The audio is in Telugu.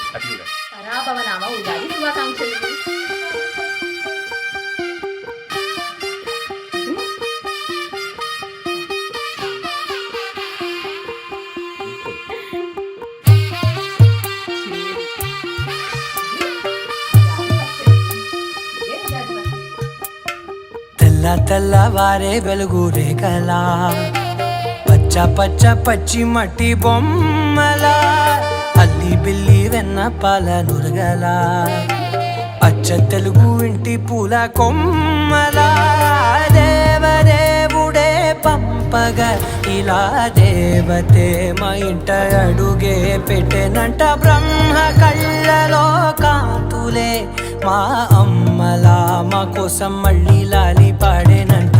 హ్యాపీ ఉగాది. పరాభవనామ ఉగాది శుభాకాంక్షలు. తెల్ల తెల్లవారే వెలుగు రేఖలా పచ్చ పచ్చ పచ్చి మట్టి బొమ్మలా అల్లి బిల్లి వెన్న పాల నురగలా అచ్చ తెలుగు ఇంటి పూల కొమ్మలా దేవదేవుడే పంపగా ఇలా దేవతే మా ఇంట అడుగే పెట్టెనంట బ్రహ్మ కళ్ళలో కాంతులే మా అమ్మలా మా కోసం మళ్ళీ లాలి పాడేనంట.